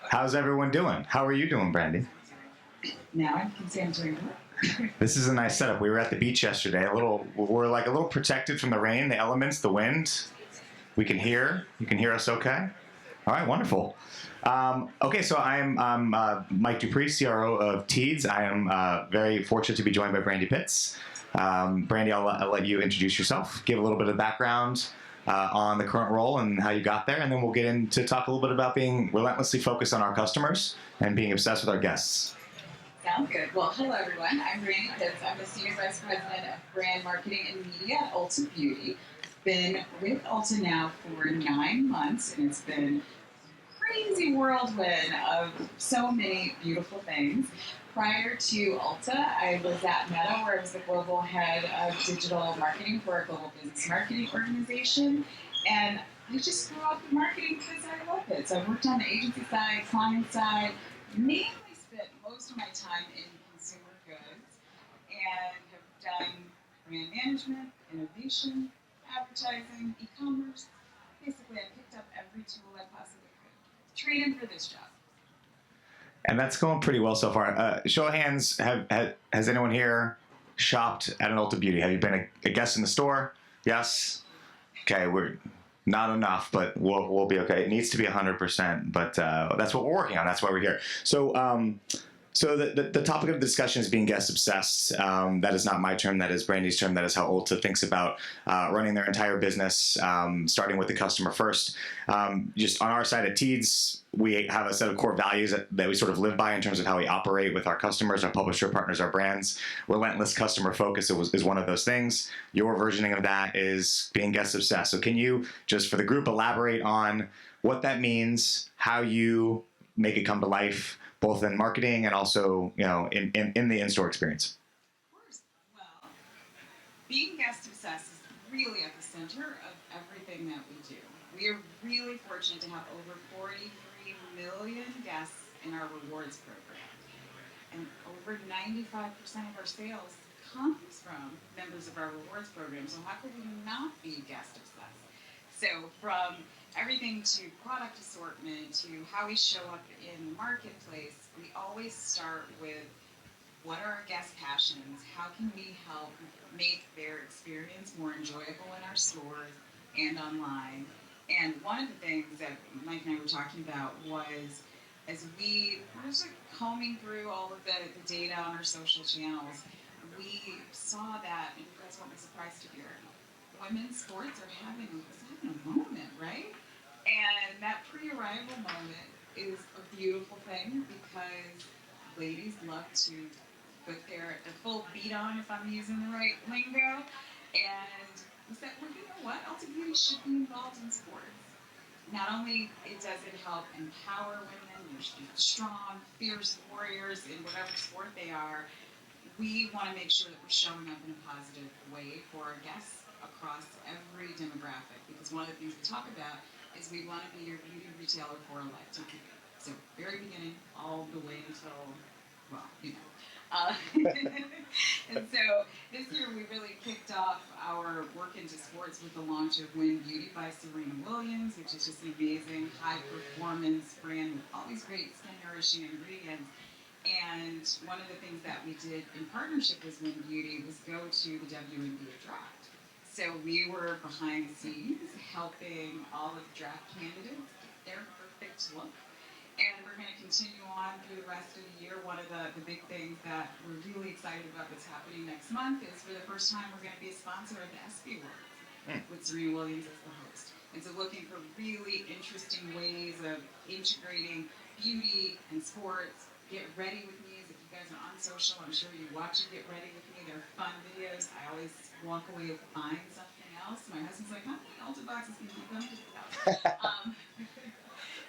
How's everyone doing? How are you doing, Brandi? Now I can say I'm doing good. This is a nice setup. We were at the beach yesterday. We're like a little protected from the rain, the elements, the wind. We can hear. You can hear us okay? All right, wonderful. Okay, so I'm Mike Dupree, CRO of Teads. I am very fortunate to be joined by Brandi Pitts. Brandi, I'll let you introduce yourself, give a little bit of background on the current role and how you got there, and then we'll get into talk a little bit about being relentlessly focused on our customers and being obsessed with our guests. Sounds good. Well, hello everyone. I'm Brandi Pitts. I'm the Senior Vice President of Brand Marketing and Media at Ulta Beauty. Been with Ulta now for 9 months, and it's been a crazy whirlwind of so many beautiful things. Prior to Ulta, I was at Meta, where I was the global head of digital marketing for a global business marketing organization. And I just grew up in marketing because I love it. So I worked on the agency side, client side, mainly spent most of my time in consumer goods and have done brand management, innovation, advertising, e-commerce. Basically, I picked up every tool I possibly could. Trained for this job. And that's going pretty well so far. Show of hands, has anyone here shopped at an Ulta Beauty? Have you been a guest in the store? Yes? Okay, we're not enough, but we'll be okay. It needs to be 100%, but that's what we're working on. That's why we're here. So the topic of the discussion is being guest obsessed. That is not my term. That is Brandi's term. That is how Ulta thinks about running their entire business, starting with the customer first. Just on our side at Teads, we have a set of core values that we sort of live by in terms of how we operate with our customers, our publisher partners, our brands. Relentless customer focus is one of those things. Your versioning of that is being guest obsessed. So can you, just for the group, elaborate on what that means, how you make it come to life, both in marketing and also, in the in-store experience? Of course. Well, being guest obsessed is really at the center of everything that we do. We are really fortunate to have over 43 million guests in our rewards program. And over 95% of our sales comes from members of our rewards program. So how could we not be guest obsessed? So from everything to product assortment to how we show up in the marketplace, we always start with what are our guest passions? How can we help make their experience more enjoyable in our stores and online? And one of the things that Mike and I were talking about was, as we were just combing through all of the data on our social channels, we saw that, and you guys won't be surprised to hear, women's sports are having a moment, right? And that pre-arrival moment is a beautiful thing because ladies love to put their full beat on, if I'm using the right lingo. And we said, well, you know what? Ulta Beauty should be involved in sports. Not only does it help empower women, they're strong, fierce warriors in whatever sport they are, we want to make sure that we're showing up in a positive way for our guests across every demographic. Because one of the things we talk about is we want to be your beauty retailer for a lifetime. So very beginning, all the way until, well, and so this year we really kicked off our work into sports with the launch of Win Beauty by Serena Williams, which is just an amazing high-performance brand with all these great skin-nourishing ingredients. And one of the things that we did in partnership with Win Beauty was go to the WNBA draft. So we were behind the scenes helping all of the draft candidates get their perfect look. And we're going to continue on through the rest of the year. One of the big things that we're really excited about that's happening next month is for the first time we're going to be a sponsor of the ESPY Awards with Serena Williams as the host. And so looking for really interesting ways of integrating beauty and sports. Get Ready with Me, if you guys are on social, I'm sure you watch it, Get Ready with Me. They're fun videos. I always walk away with buying something else. My husband's like, how many Ulta boxes can you come to the house?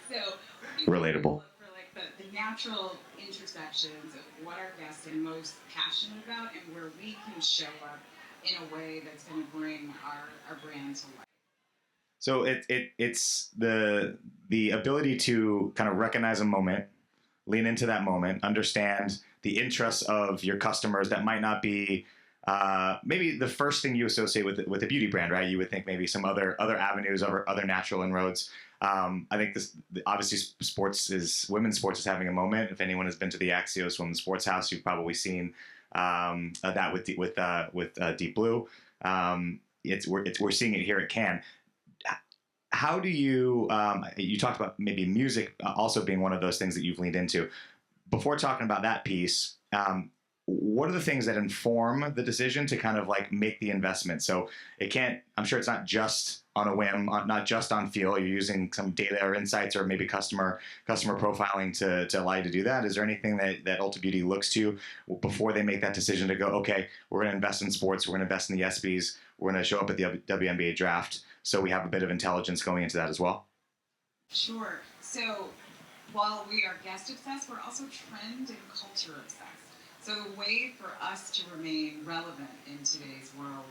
So relatable. For like the natural intersections of what our guests are most passionate about and where we can show up in a way that's going to bring our brand to life. So it's the ability to kind of recognize a moment, lean into that moment, understand the interests of your customers that might not be maybe the first thing you associate with a beauty brand, right? You would think maybe some other avenues or other natural inroads. I think obviously women's sports is having a moment. If anyone has been to the Axios Women's Sports House, you've probably seen that with Deep Blue. We're seeing it here at Cannes. How do you talked about maybe music also being one of those things that you've leaned into. Before talking about that piece, what are the things that inform the decision to kind of like make the investment? So I'm sure it's not just on a whim, not just on feel. You're using some data or insights or maybe customer profiling to allow you to do that. Is there anything that Ulta Beauty looks to before they make that decision to go, okay, we're going to invest in sports, we're going to invest in the ESPYs, we're going to show up at the WNBA draft, so we have a bit of intelligence going into that as well? Sure. So while we are guest obsessed, we're also trend and culture obsessed. So the way for us to remain relevant in today's world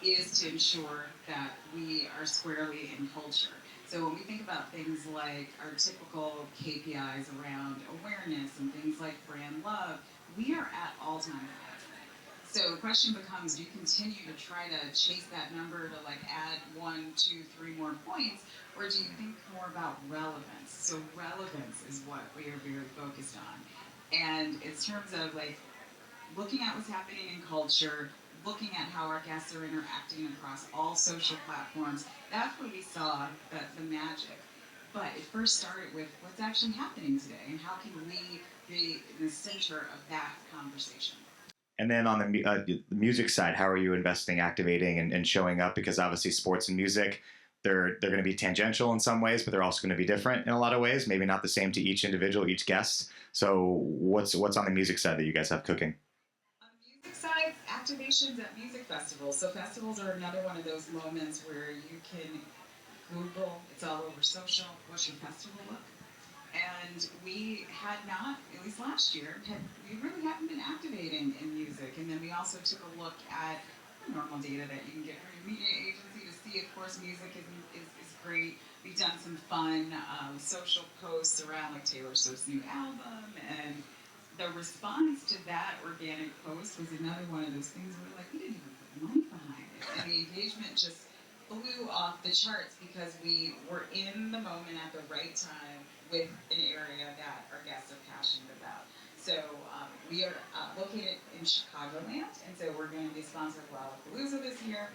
is to ensure that we are squarely in culture. So when we think about things like our typical KPIs around awareness and things like brand love, we are at all-time highs. So the question becomes, do you continue to try to chase that number to like add 1, 2, 3 more points, or do you think more about relevance? So relevance is what we are very focused on. And in terms of like looking at what's happening in culture, looking at how our guests are interacting across all social platforms, that's where we saw the magic. But it first started with what's actually happening today and how can we be in the center of that conversation. And then on the music side, how are you investing, activating, and showing up? Because obviously sports and music, they're going to be tangential in some ways, but they're also going to be different in a lot of ways. Maybe not the same to each individual, each guest. So what's on the music side that you guys have cooking? On the music side, activations at music festivals. So festivals are another one of those moments where you can Google, it's all over social, what's your festival look? And we had not, at least last year, we really haven't been activating in music. And then we also took a look at the normal data that you can get from your media agency to see, of course, music is great. We've done some fun social posts around like Taylor Swift's new album, and the response to that organic post was another one of those things where like we didn't even put money behind it, and the engagement just flew off the charts because we were in the moment at the right time with an area that our guests are passionate about. So we are located in Chicagoland, and so we're going to be sponsored Lollapalooza this year.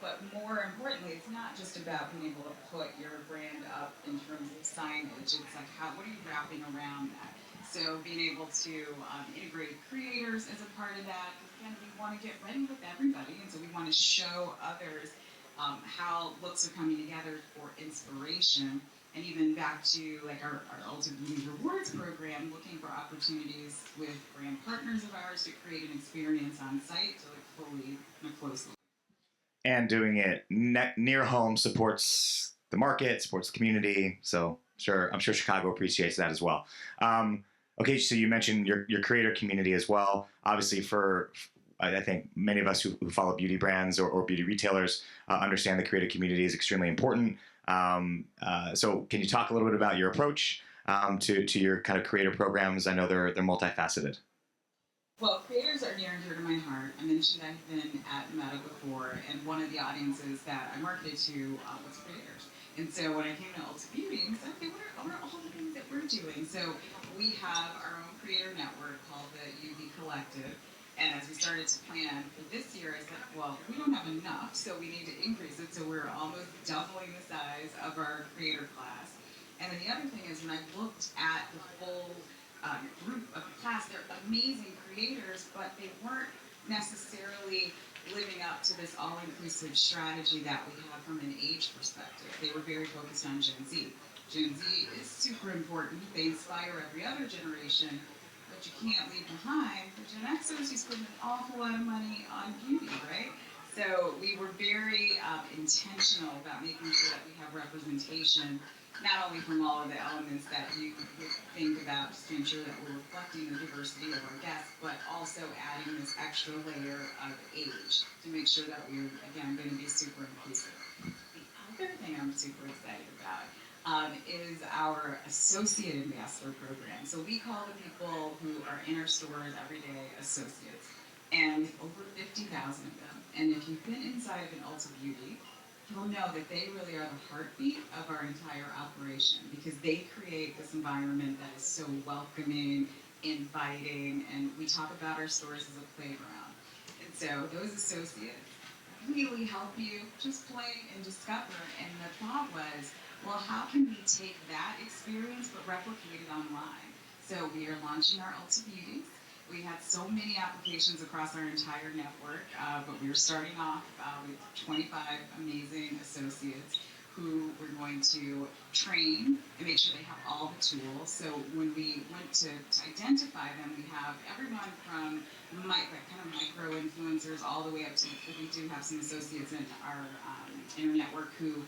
But more importantly, it's not just about being able to put your brand up in terms of signage. It's like what are you wrapping around that? So being able to integrate creators as a part of that. Again, we want to get ready with everybody, and so we want to show others how looks are coming together for inspiration. And even back to like our Ulta Beauty Rewards program, looking for opportunities with brand partners of ours to create an experience on site to like fully and closely. And doing it near home supports the market, supports the community. So I'm sure Chicago appreciates that as well. Okay, so you mentioned your creator community as well. Obviously, I think many of us who follow beauty brands or beauty retailers understand the creator community is extremely important. So can you talk a little bit about your approach to your kind of creator programs? I know they're multifaceted. Well, creators are near and dear to my heart. I mentioned I've been at Meta before, and one of the audiences that I marketed to was creators. And so when I came to Ulta Beauty, I said, okay, what are all the things that we're doing? So we have our own creator network called the UV Collective. And as we started to plan for this year, I said, well, we don't have enough, so we need to increase it. So we're almost doubling the size of our creator class. And then the other thing is when I looked at the full group of the class, they're amazing creators, but they weren't necessarily living up to this all-inclusive strategy that we have from an age perspective. They were very focused on Gen Z. Gen Z is super important. They inspire every other generation, but you can't leave behind the Gen Xers who spend an awful lot of money on beauty, right? So we were very intentional about making sure that we have representation, not only from all of the elements that you would think about just to ensure that we're reflecting the diversity of our guests, but also adding this extra layer of age to make sure that we're, again, going to be super inclusive. The other thing I'm super excited about is our associate ambassador program. So we call the people who are in our stores every day associates, and over 50,000 of them. And if you've been inside of an Ulta Beauty, you'll know that they really are the heartbeat of our entire operation because they create this environment that is so welcoming, inviting, and we talk about our stores as a playground. And so those associates really help you just play and discover. And the thought was, well, how can we take that experience but replicate it online? So we are launching our Ulta Beauties. We had so many applications across our entire network, but we were starting off with 25 amazing associates who we're going to train and make sure they have all the tools. So when we went to identify them, we have everyone from kind of micro influencers all the way up to, we do have some associates in our inner network who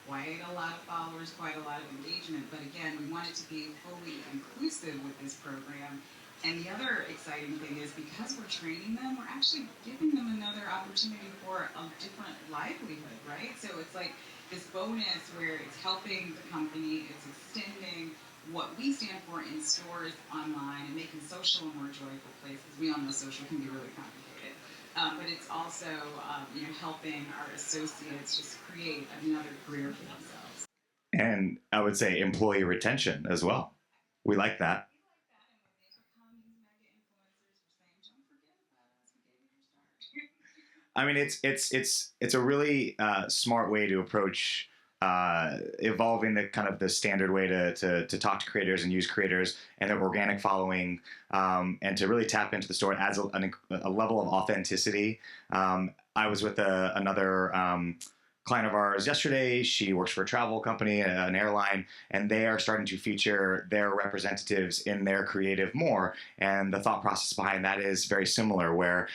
quite a lot of followers, quite a lot of engagement. But again, we want it to be fully inclusive with this program. And the other exciting thing is because we're training them, we're actually giving them another opportunity for a different livelihood, right? So it's like this bonus where it's helping the company, it's extending what we stand for in stores, online, and making social a more joyful place, because we all know social can be really complicated. But it's also helping our associates just create another career for themselves. And I would say employee retention as well. We like that. I mean, it's a really smart way to approach evolving the kind of the standard way to talk to creators and use creators and their organic following, and to really tap into the store. It adds a level of authenticity. I was with another client of ours yesterday. She works for a travel company, an airline, and they are starting to feature their representatives in their creative more. And the thought process behind that is very similar, where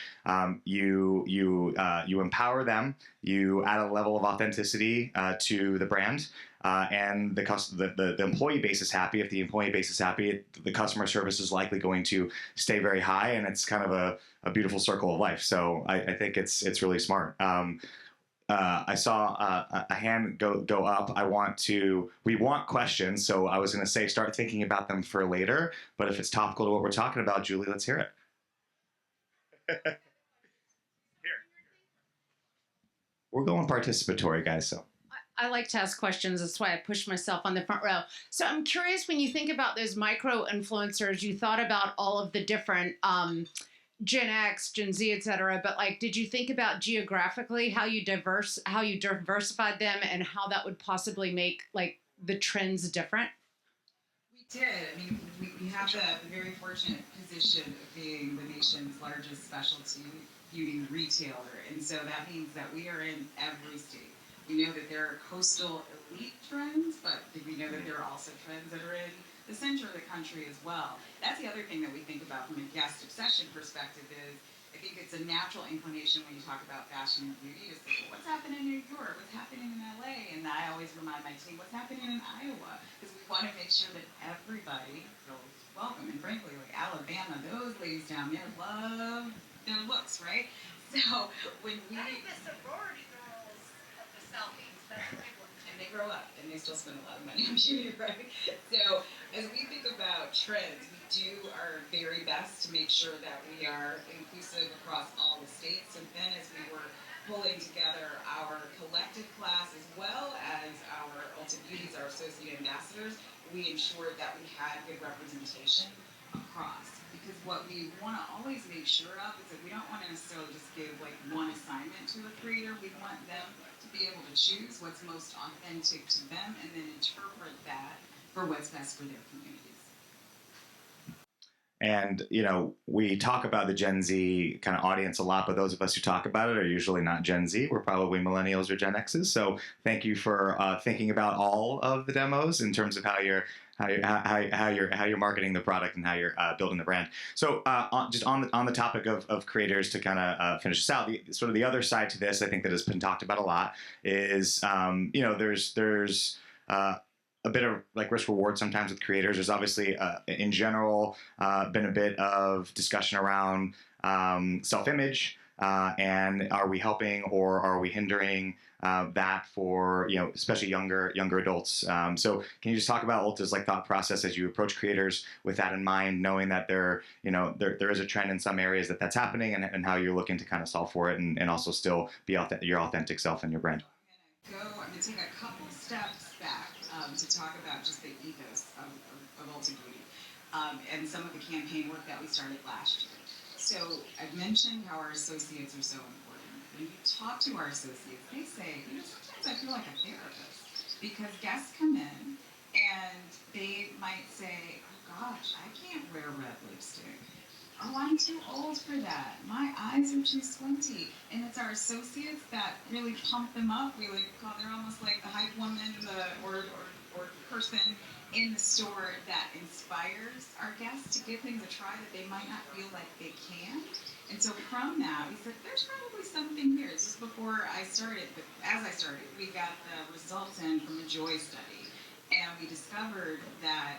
you empower them, you add a level of authenticity to the brand. And the employee base is happy. If the employee base is happy, the customer service is likely going to stay very high, and it's kind of a beautiful circle of life. So I think it's really smart. I saw a hand go up. We want questions, so I was going to say start thinking about them for later. But if it's topical to what we're talking about, Julie, let's hear it. Here. We're going participatory, guys. So I like to ask questions. That's why I push myself on the front row. So I'm curious, when you think about those micro influencers, you thought about all of the different Gen X, Gen Z, et cetera. But like, did you think about geographically how you diversified them and how that would possibly make like the trends different? We did. I mean, we have the very fortunate position of being the nation's largest specialty beauty retailer. And so that means that we are in every state. We know that there are coastal elite trends, but we know that there are also trends that are in the center of the country as well. That's the other thing that we think about from a guest obsession perspective is I think it's a natural inclination when you talk about fashion and beauty to say, well, what's happening in New York? What's happening in LA? And I always remind my team, what's happening in Iowa? Because we want to make sure that everybody feels welcome. And frankly, like Alabama, those ladies down there love their looks, right? So when we... I think the sorority girls of the Southeast, that's a big one. And they grow up, and they still spend a lot of money on beauty, right? So as we think about trends, we do our very best to make sure that we are inclusive across all the states. And then as we were pulling together our collective class as well as our Ulta Beauties, our associate ambassadors, we ensured that we had good representation across. Because what we want to always make sure of is that we don't want to necessarily just give like one assignment to a creator. We want them to be able to choose what's most authentic to them and then interpret that for what's best for their communities. And, we talk about the Gen Z kind of audience a lot, but those of us who talk about it are usually not Gen Z. We're probably millennials or Gen Xs. So thank you for thinking about all of the demos in terms of how you're marketing the product and how you're building the brand. So just on the topic of creators, to kind of finish this out, sort of the other side to this, I think that has been talked about a lot is there's a bit of like risk reward sometimes with creators. There's obviously in general been a bit of discussion around self-image and are we helping or are we hindering that for especially younger adults. So can you just talk about Ulta's like thought process as you approach creators with that in mind, knowing that there is a trend in some areas that's happening and how you're looking to kind of solve for it and also still be your authentic self and your brand. I'm going to take a couple steps back to talk about just the ethos of Ulta Beauty and some of the campaign work that we started last year. So I've mentioned how our associates are so important. When you talk to our associates, they say, sometimes I feel like a therapist because guests come in and they might say, oh gosh, I can't wear red lipstick. Oh, I'm too old for that. My eyes are too squinty. And it's our associates that really pump them up. They're almost like the hype woman or person in the store that inspires our guests to give things a try that they might not feel like they can. And so from that, we said, there's probably something here. This is before I started, but as I started, we got the results in from a joy study. And we discovered that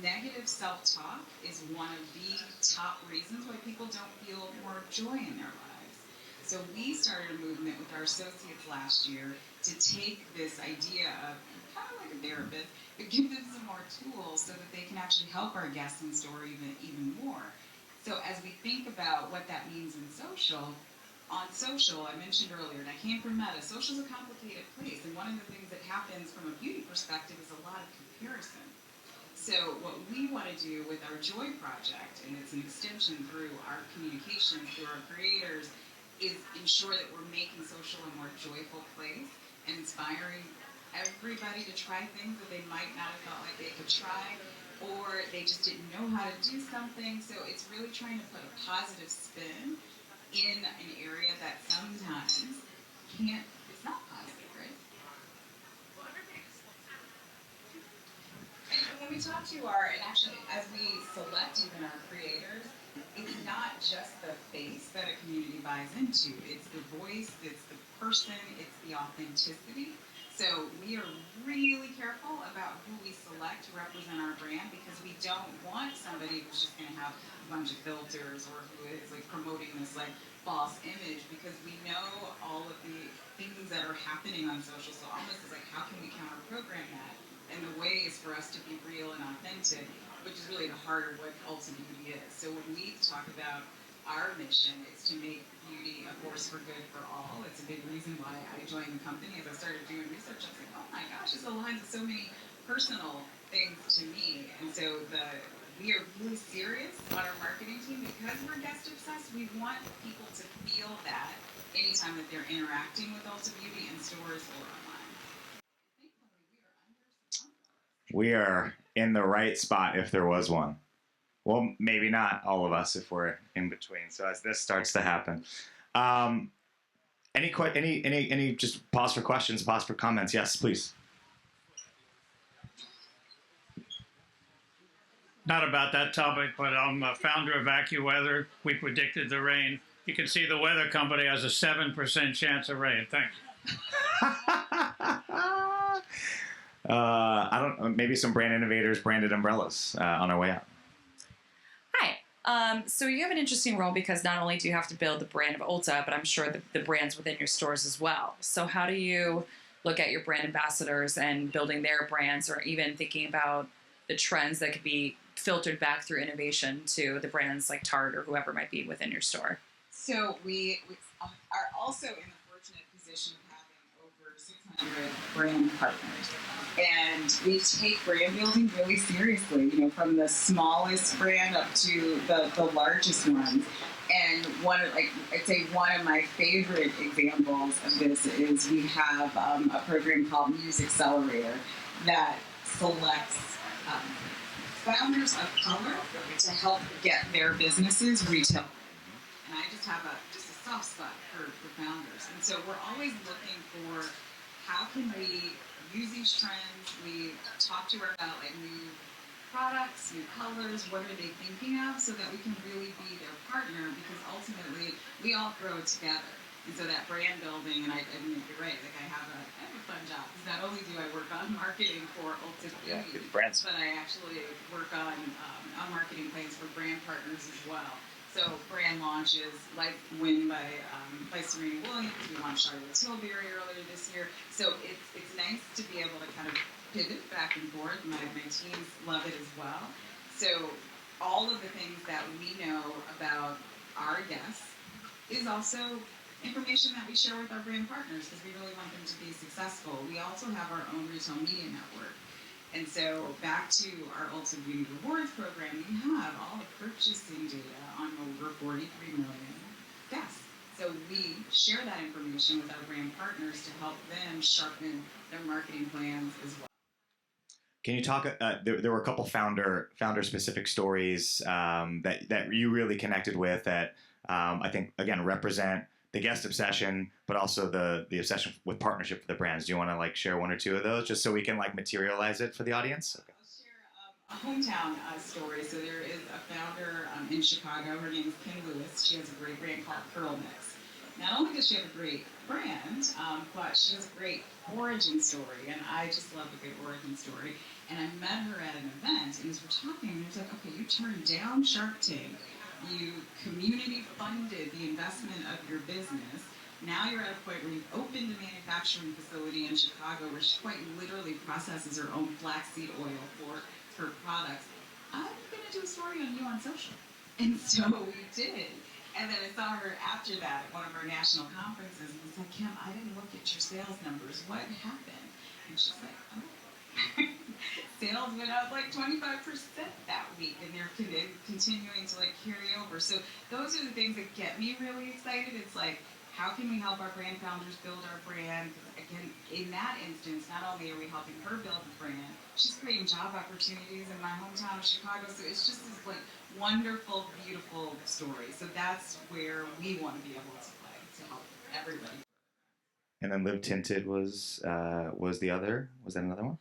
negative self-talk is one of the top reasons why people don't feel more joy in their lives. So we started a movement with our associates last year to take this idea of kind of like a therapist, but give them some more tools so that they can actually help our guests in store even more. So as we think about what that means in social, on social, I mentioned earlier, and I came from Meta, social is a complicated place, and one of the things that happens from a beauty perspective is a lot of comparison. So what we want to do with our Joy Project, and it's an extension through our communications, through our creators, is ensure that we're making social a more joyful place and inspiring everybody to try things that they might not have felt like they could try, or they just didn't know how to do something. So it's really trying to put a positive spin in an area that sometimes it's not positive, right? And when we talk to and actually as we select even our creators, it's not just the face that a community buys into. It's the voice, it's the person, it's the authenticity. So we are really careful about who we select to represent our brand because we don't want somebody who's just going to have a bunch of filters or who is like promoting this like false image, because we know all of the things that are happening on social. So almost is like, how can we counter program that? And the way is for us to be real and authentic, which is really the heart of what Ulta Beauty is. So when we talk about our mission, it's to make beauty a force for good for all. It's a big reason why I joined the company. As I started doing research, I was like, oh my gosh, this aligns with so many personal things to me. And so we are really serious on our marketing team because we're guest obsessed. We want people to feel that anytime that they're interacting with Ulta Beauty in stores or online. We are in the right spot if there was one. Well, maybe not all of us if we're in between. So as this starts to happen, any just pause for questions, pause for comments. Yes, please. Not about that topic, but I'm a founder of AccuWeather. We predicted the rain. You can see the weather company has a 7% chance of rain. Thanks. I don't. Maybe some brand innovators branded umbrellas on our way out. Hi. So you have an interesting role because not only do you have to build the brand of Ulta, but I'm sure the brands within your stores as well. So how do you look at your brand ambassadors and building their brands, or even thinking about the trends that could be filtered back through innovation to the brands like Tarte or whoever might be within your store? So we are also in the fortunate position of having over 600 brand partners. And we take brand building really seriously, from the smallest brand up to the largest ones. And I'd say one of my favorite examples of this is we have a program called Music Accelerator that selects founders of color to help get their businesses retail. And I just have a soft spot for founders. And so we're always looking for how can we use these trends. We talk to her about new products, new colors, what are they thinking of, so that we can really be their partner, because ultimately we all grow together. And so that brand building, and I mean, you're right, I have a fun job, because not only do I work on marketing for Ulta Beauty, but I actually work on marketing plans for brand partners as well. So brand launches, like Win by Serena Williams. We launched Charlotte Tilbury earlier this year. So it's nice to be able to kind of pivot back and forth. My teams love it as well. So all of the things that we know about our guests is also information that we share with our brand partners because we really want them to be successful. We also have our own retail media network. And so back to our Ulta Beauty Rewards program, we have all the purchasing data on over 43 million guests. So we share that information with our brand partners to help them sharpen their marketing plans as well. Can you talk? There were a couple founder specific stories that you really connected with that I think again represent the guest obsession, but also the obsession with partnership with the brands. Do you want to like share one or two of those just so we can like materialize it for the audience? Okay. I'll share a hometown story. So there is a founder in Chicago. Her name is Kim Lewis. She has a great brand called Pearl Mix. Not only does she have a great brand, but she has a great origin story, and I just love a good origin story. And I met her at an event, and as we're talking, it was like, okay, you turned down Shark Tank, you community funded the investment of your business. Now you're at a point where you've opened a manufacturing facility in Chicago where she quite literally processes her own flaxseed oil for her products. I'm going to do a story on you on social. And so we did. And then I saw her after that at one of our national conferences and was like, Kim, I didn't look at your sales numbers. What happened? And she's like, oh. Sales went up like 25% that week, and they're continuing to like carry over. So those are the things that get me really excited. It's like, how can we help our brand founders build our brand? Again, in that instance, not only are we helping her build the brand, she's creating job opportunities in my hometown of Chicago. So it's just this like wonderful, beautiful story. So that's where we want to be able to play to help everybody. And then Live Tinted was the other. Was that another one?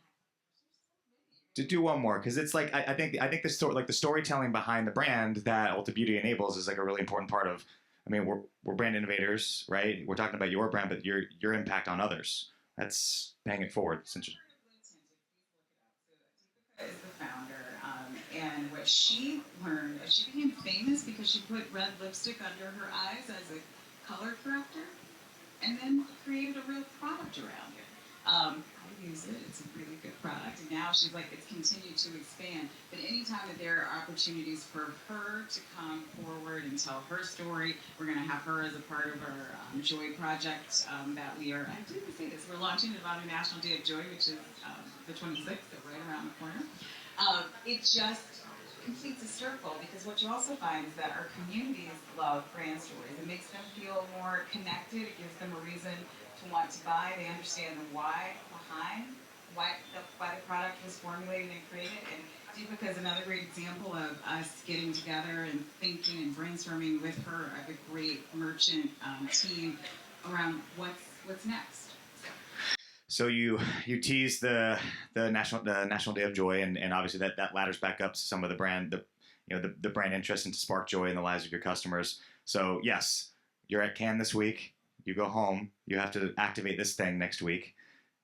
To do one more, because it's like I think the story, like the storytelling behind the brand that Ulta Beauty enables is like a really important part of. I mean, we're brand innovators, right? We're talking about your brand, but your impact on others. That's paying it forward. Essentially. Is the founder, and what she learned, she became famous because she put red lipstick under her eyes as a color corrector, and then created a real product around it. I use it; it's a really good product. And now she's like, it's continued to expand. But anytime that there are opportunities for her to come forward and tell her story, we're going to have her as a part of our Joy project that we are. I didn't say this. We're launching it on National Day of Joy, which is the 26th, so right around the corner. It just completes a circle because what you also find is that our communities love brand stories. It makes them feel more connected. It gives them a reason to want to buy. They understand the why behind why the product was formulated and created. And Deepica is another great example of us getting together and thinking and brainstorming with her, like a great merchant team around what's next. So you tease the National Day of Joy, and obviously that ladders back up to some of the brand the brand interest and to spark joy in the lives of your customers. So yes, you're at Cannes this week. You go home. You have to activate this thing next week.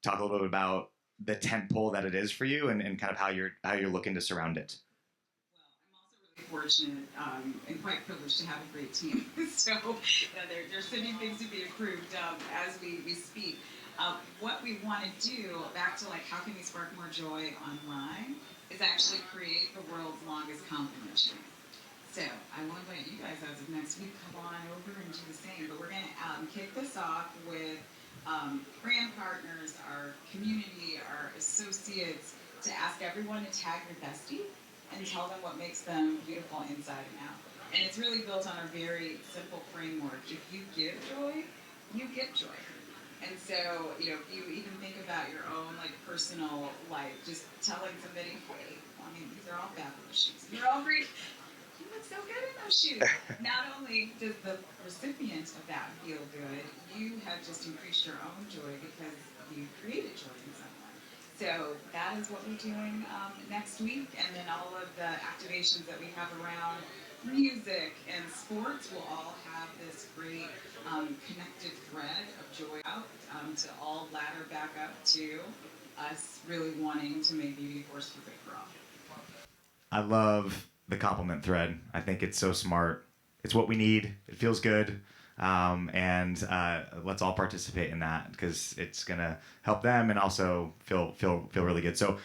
Talk a little bit about the tent pole that it is for you, and kind of how you're looking to surround it. Well, I'm also really fortunate and quite privileged to have a great team. So they're sending things to be approved as we speak. What we want to do, back to like how can we spark more joy online, is actually create the world's longest compliment chain. So I will invite you guys as of next week, come on over and do the same. But we're going to kick this off with brand partners, our community, our associates, to ask everyone to tag your bestie and tell them what makes them beautiful inside and out. And it's really built on a very simple framework. If you give joy, you get joy. And so, if you even think about your own like personal life, just telling somebody, hey, I mean, these are all fabulous shoes. You're all great. You look so good in those shoes. Not only does the recipient of that feel good, you have just increased your own joy because you created joy in someone. So that is what we're doing next week. And then all of the activations that we have around music and sports will all have this great connected thread of joy out to all ladder back up to us really wanting to make beauty a force for good for all. I love the compliment thread. I think it's so smart. It's what we need. It feels good. And let's all participate in that because it's gonna help them and also feel really good. So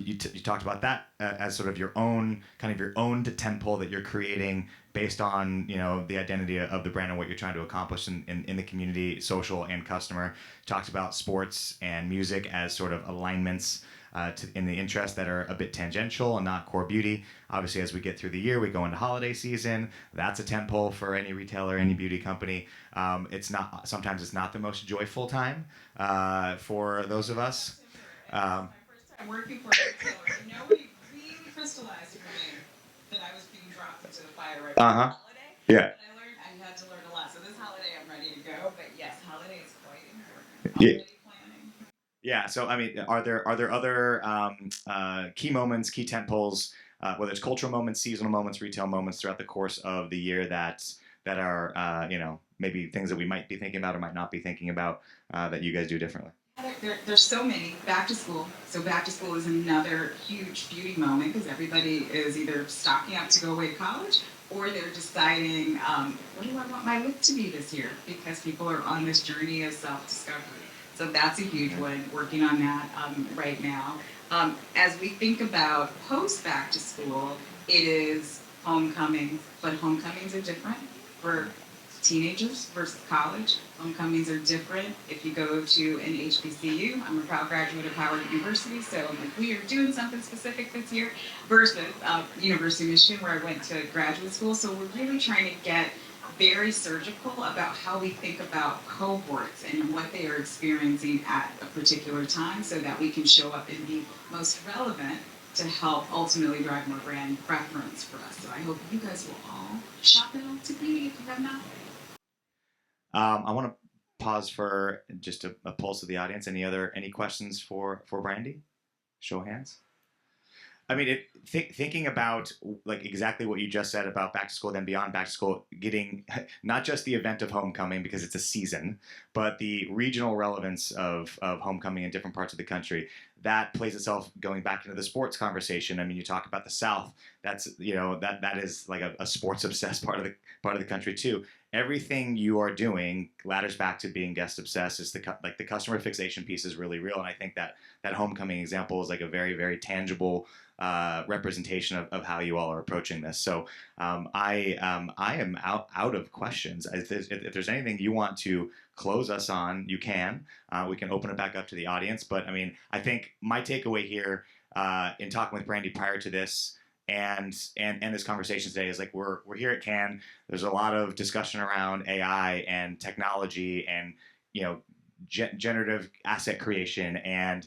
You talked about that as sort of your own tentpole that you're creating based on the identity of the brand and what you're trying to accomplish in the community, social and customer. Talked about sports and music as sort of alignments in the interests that are a bit tangential and not core beauty. Obviously, as we get through the year, we go into holiday season. That's a tentpole for any retailer, any beauty company. Sometimes it's not the most joyful time for those of us. My first time working for a retailer, and nobody really crystallized for me that I was being dropped into the fire right before Uh-huh. holiday. Yeah. But I had to learn a lot. So this holiday, I'm ready to go. But yes, holiday is quite important. Yeah. Already planning. Yeah. So I mean, are there other key moments, key tentpoles, whether it's cultural moments, seasonal moments, retail moments throughout the course of the year that are maybe things that we might be thinking about or might not be thinking about that you guys do differently? There's so many. Back to school. So back to school is another huge beauty moment because everybody is either stocking up to go away to college or they're deciding, what do I want my look to be this year? Because people are on this journey of self-discovery. So that's a huge one, working on that right now. As we think about post back to school, it is homecoming, but homecomings are different for teenagers versus college. Homecomings are different. If you go to an HBCU, I'm a proud graduate of Howard University, so we are doing something specific this year, versus University of Michigan, where I went to graduate school. So we're really trying to get very surgical about how we think about cohorts and what they are experiencing at a particular time so that we can show up and be most relevant to help ultimately drive more brand preference for us. So I hope you guys will all shop at Ulta Beauty if you have not. I want to pause for just a pulse of the audience. Any questions for Brandi? Show of hands. I mean, thinking about like exactly what you just said about back to school, then beyond back to school, getting not just the event of homecoming because it's a season, but the regional relevance of homecoming in different parts of the country. That plays itself going back into the sports conversation. I mean, you talk about the South. That's that is like a sports obsessed part of the country too. Everything you are doing ladders back to being guest obsessed. Is the customer fixation piece is really real, and I think that homecoming example is like a very, very tangible representation of how you all are approaching this. So I am out of questions. If there's anything you want to close us on, you can. We can open it back up to the audience. But I mean, I think my takeaway here in talking with Brandi prior to this and this conversation today is like we're here at Cannes. There's a lot of discussion around AI and technology and generative asset creation and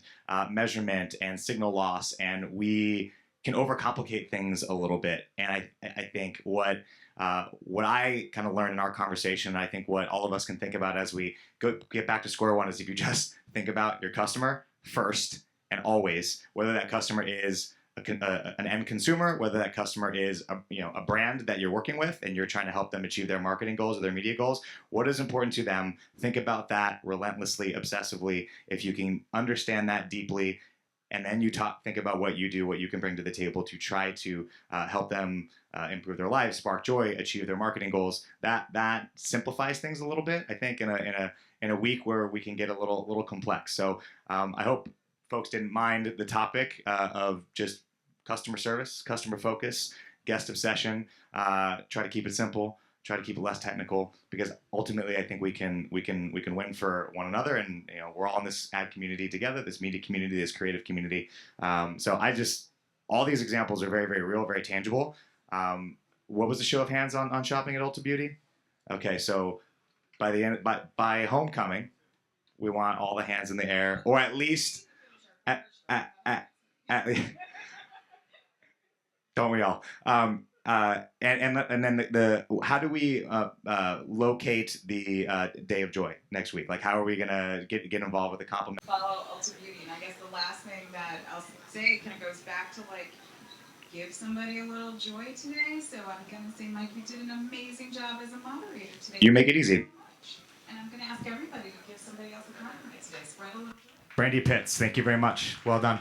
measurement and signal loss, and we can overcomplicate things a little bit. And I think what I kind of learned in our conversation, and I think what all of us can think about as we get back to square one, is if you just think about your customer first and always, whether that customer is an end consumer, whether that customer is a brand that you're working with and you're trying to help them achieve their marketing goals or their media goals, what is important to them? Think about that relentlessly, obsessively. If you can understand that deeply, and then you think about what you do, what you can bring to the table to try to help them improve their lives, spark joy, achieve their marketing goals. That simplifies things a little bit, I think, in a week where we can get a little complex. So I hope folks didn't mind the topic of just customer service, customer focus, guest obsession. Try to keep it simple. Try to keep it less technical, because ultimately I think we can win for one another, and we're all in this ad community together, this media community, this creative community. So all these examples are very, very real, very tangible. What was the show of hands on shopping at Ulta Beauty? Okay, so by homecoming, we want all the hands in the air, or at least at don't we all? And then how do we locate the Day of Joy next week? Like, how are we gonna get involved with the compliment? Follow Ulta Beauty, and I guess the last thing that I'll say kind of goes back to like give somebody a little joy today. So I'm gonna say, Mike, you did an amazing job as a moderator today. You make it easy. And I'm gonna ask everybody to give somebody else a compliment today. Spread a little joy. Brandi Pitts, thank you very much. Well done.